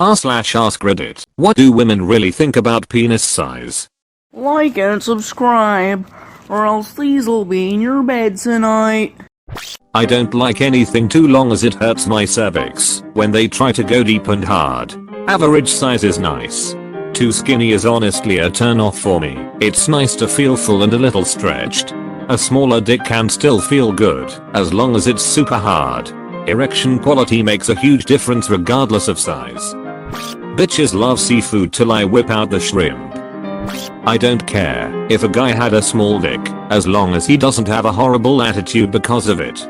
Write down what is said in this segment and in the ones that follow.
r/AskReddit. What do women really think about penis size? Like and subscribe, or else these'll be in your bed tonight. I don't like anything too long as it hurts my cervix when they try to go deep and hard. Average size is nice. Too skinny is honestly a turn off for me. It's nice to feel full and a little stretched. A smaller dick can still feel good as long as it's super hard. Erection quality makes a huge difference regardless of size. Bitches love seafood till I whip out the shrimp. I don't care if a guy had a small dick as long as he doesn't have a horrible attitude because of it.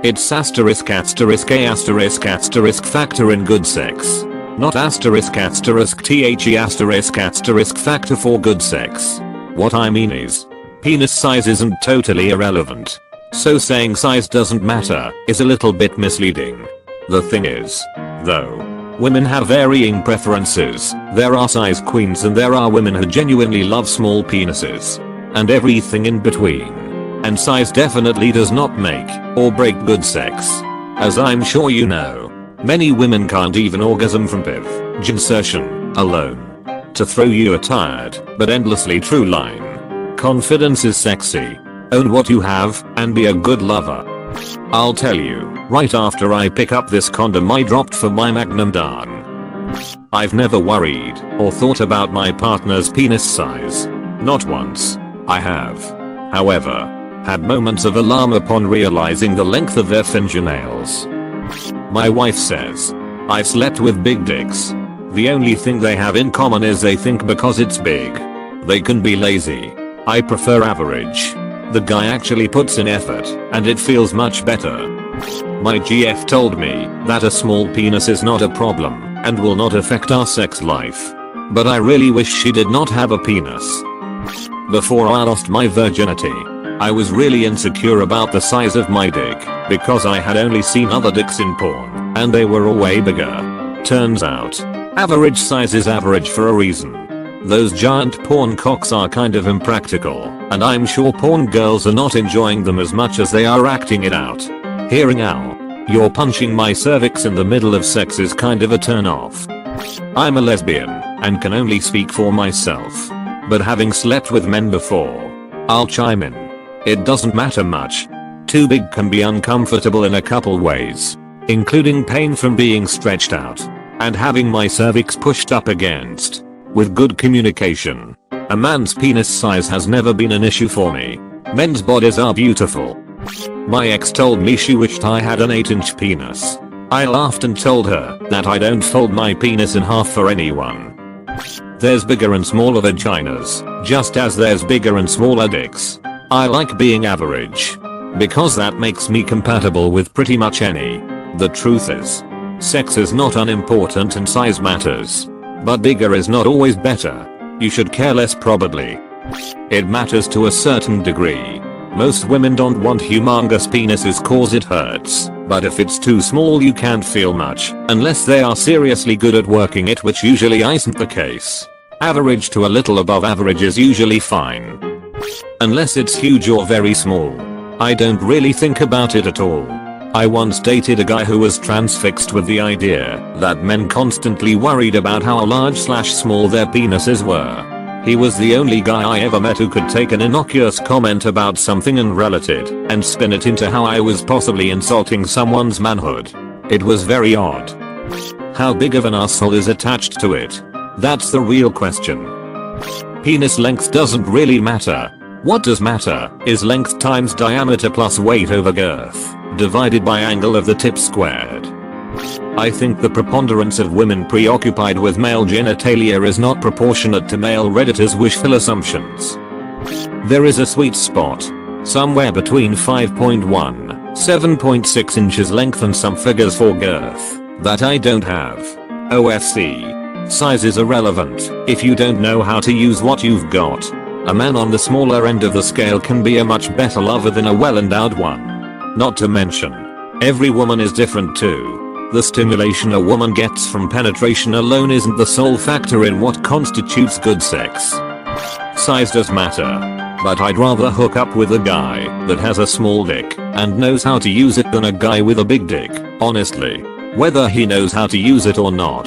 It's asterisk asterisk a asterisk asterisk factor in good sex. Not asterisk asterisk the asterisk asterisk factor for good sex. What I mean is, penis size isn't totally irrelevant. So saying size doesn't matter is a little bit misleading. The thing is, though, women have varying preferences. There are size queens and there are women who genuinely love small penises. And everything in between. And size definitely does not make or break good sex. As I'm sure you know, many women can't even orgasm from PIV insertion alone. To throw you a tired but endlessly true line. Confidence is sexy. Own what you have and be a good lover. I'll tell you, right after I pick up this condom I dropped for my Magnum darn. I've never worried or thought about my partner's penis size. Not once. I have, however, had moments of alarm upon realizing the length of their fingernails. My wife says, I've slept with big dicks. The only thing they have in common is they think because it's big, they can be lazy. I prefer average. The guy actually puts in effort and it feels much better. My GF told me that a small penis is not a problem and will not affect our sex life. But I really wish she did not have a penis. Before I lost my virginity, I was really insecure about the size of my dick because I had only seen other dicks in porn and they were all way bigger. Turns out, average size is average for a reason. Those giant porn cocks are kind of impractical, and I'm sure porn girls are not enjoying them as much as they are acting it out. Hearing "ow, you're punching my cervix in the middle of sex" is kind of a turn off. I'm a lesbian and can only speak for myself. But having slept with men before, I'll chime in. It doesn't matter much. Too big can be uncomfortable in a couple ways, including pain from being stretched out and having my cervix pushed up against. With good communication, a man's penis size has never been an issue for me. Men's bodies are beautiful. My ex told me she wished I had an 8-inch penis. I laughed and told her that I don't fold my penis in half for anyone. There's bigger and smaller vaginas, just as there's bigger and smaller dicks. I like being average because that makes me compatible with pretty much any. The truth is, sex is not unimportant and size matters. But bigger is not always better. You should care less probably. It matters to a certain degree. Most women don't want humongous penises cause it hurts, but if it's too small you can't feel much unless they are seriously good at working it, which usually isn't the case. Average to a little above average is usually fine. Unless it's huge or very small. I don't really think about it at all. I once dated a guy who was transfixed with the idea that men constantly worried about how large/small their penises were. He was the only guy I ever met who could take an innocuous comment about something and relive it and spin it into how I was possibly insulting someone's manhood. It was very odd. How big of an asshole is attached to it? That's the real question. Penis length doesn't really matter. What does matter is length times diameter plus weight over girth, divided by angle of the tip squared. I think the preponderance of women preoccupied with male genitalia is not proportionate to male redditors' wishful assumptions. There is a sweet spot, somewhere between 5.1, 7.6 inches length and some figures for girth, that I don't have. OFC. Size is irrelevant if you don't know how to use what you've got. A man on the smaller end of the scale can be a much better lover than a well-endowed one. Not to mention, every woman is different too. The stimulation a woman gets from penetration alone isn't the sole factor in what constitutes good sex. Size does matter, but I'd rather hook up with a guy that has a small dick and knows how to use it than a guy with a big dick, honestly. Whether he knows how to use it or not,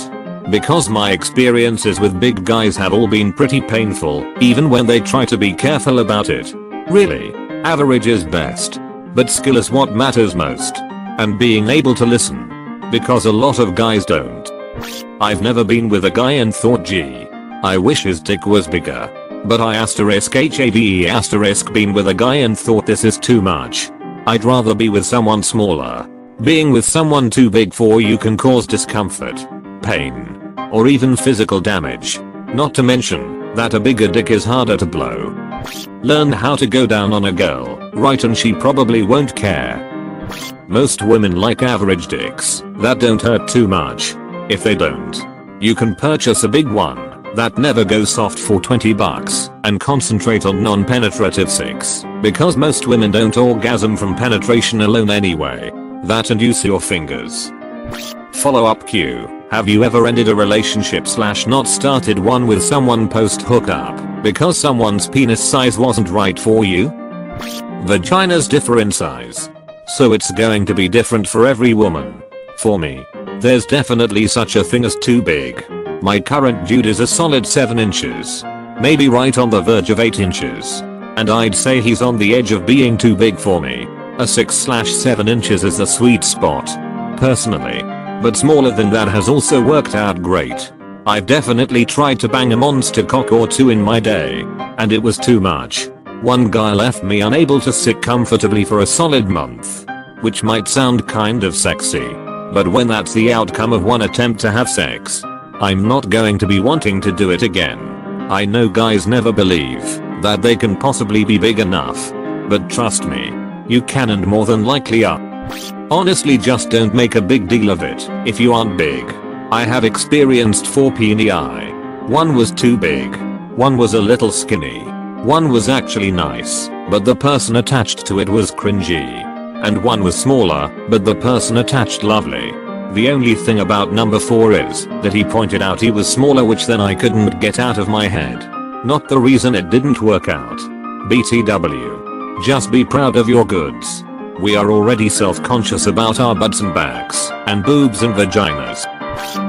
Because my experiences with big guys have all been pretty painful, even when they try to be careful about it. Really, average is best. But skill is what matters most. And being able to listen. Because a lot of guys don't. I've never been with a guy and thought, gee, I wish his dick was bigger. But I *HAVE been with a guy and thought this is too much. I'd rather be with someone smaller. Being with someone too big for you can cause discomfort, pain, or even physical damage. Not to mention that a bigger dick is harder to blow. Learn how to go down on a girl, right, and she probably won't care. Most women like average dicks that don't hurt too much. If they don't, you can purchase a big one that never goes soft for $20 and concentrate on non-penetrative sex, because most women don't orgasm from penetration alone anyway. That and use your fingers. Follow up Q. Have you ever ended a relationship / not started one with someone post hookup because someone's penis size wasn't right for you? Vaginas differ in size, so it's going to be different for every woman. For me, there's definitely such a thing as too big. My current dude is a solid 7 inches. Maybe right on the verge of 8 inches. And I'd say he's on the edge of being too big for me. A 6/7 inches is the sweet spot, personally. But smaller than that has also worked out great. I've definitely tried to bang a monster cock or two in my day, and it was too much. One guy left me unable to sit comfortably for a solid month. Which might sound kind of sexy. But when that's the outcome of one attempt to have sex, I'm not going to be wanting to do it again. I know guys never believe that they can possibly be big enough. But trust me, you can and more than likely are. Honestly, just don't make a big deal of it if you aren't big. I have experienced 4 PNI. One was too big. One was a little skinny. One was actually nice, but the person attached to it was cringy. And one was smaller, but the person attached lovely. The only thing about number 4 is that he pointed out he was smaller, which then I couldn't get out of my head. Not the reason it didn't work out. BTW. Just be proud of your goods. We are already self-conscious about our butts and backs, and boobs and vaginas.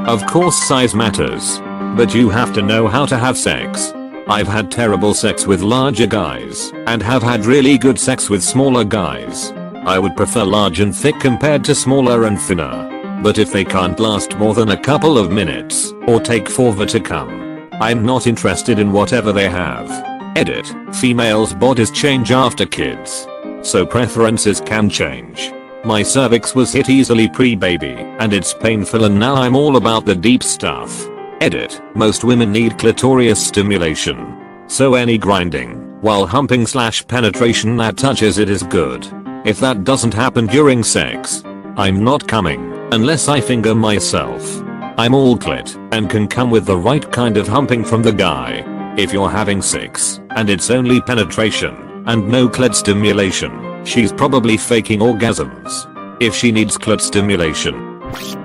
Of course size matters, but you have to know how to have sex. I've had terrible sex with larger guys, and have had really good sex with smaller guys. I would prefer large and thick compared to smaller and thinner. But if they can't last more than a couple of minutes, or take forever to come, I'm not interested in whatever they have. Edit. Females' bodies change after kids, so preferences can change. My cervix was hit easily pre-baby, and it's painful, and now I'm all about the deep stuff. Edit. Most women need clitoris stimulation, so any grinding while humping / penetration that touches it is good. If that doesn't happen during sex, I'm not coming unless I finger myself. I'm all clit and can come with the right kind of humping from the guy. If you're having sex and it's only penetration and no clit stimulation, she's probably faking orgasms. If she needs clit stimulation.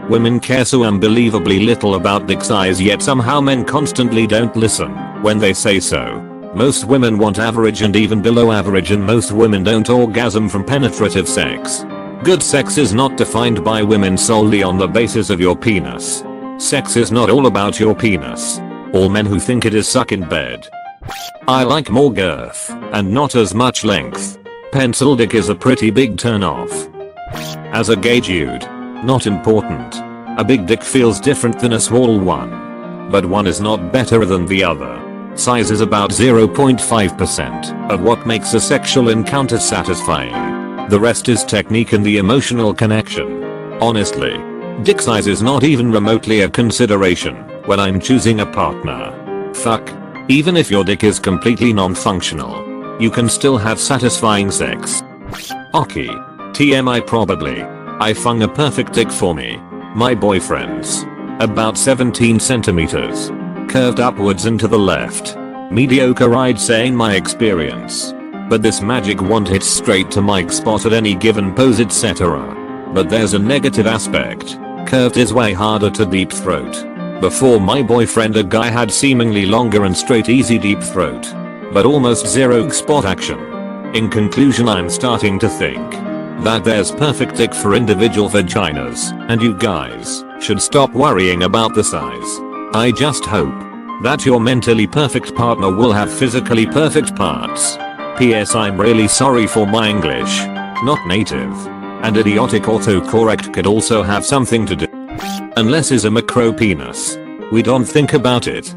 Women care so unbelievably little about dick size, yet somehow men constantly don't listen when they say so. Most women want average and even below average, and most women don't orgasm from penetrative sex. Good sex is not defined by women solely on the basis of your penis. Sex is not all about your penis. All men who think it is suck in bed. I like more girth and not as much length. Pencil dick is a pretty big turn off. As a gay dude, not important. A big dick feels different than a small one. But one is not better than the other. Size is about 0.5% of what makes a sexual encounter satisfying. The rest is technique and the emotional connection. Honestly, dick size is not even remotely a consideration when I'm choosing a partner. Fuck. Even if your dick is completely non-functional, you can still have satisfying sex. Oki. TMI probably. I found a perfect dick for me. My boyfriend's. About 17 centimeters. Curved upwards and to the left. Mediocre, I'd say, in my experience. But this magic wand hits straight to my spot at any given pose, etc. But there's a negative aspect. Curved is way harder to deep throat. Before my boyfriend, a guy had seemingly longer and straight easy deep throat, but almost zero spot action. In conclusion, I'm starting to think that there's perfect dick for individual vaginas, and you guys should stop worrying about the size. I just hope that your mentally perfect partner will have physically perfect parts. PS, I'm really sorry for my English, not native, and idiotic autocorrect could also have something to do. Unless is a macro penis. We don't think about it.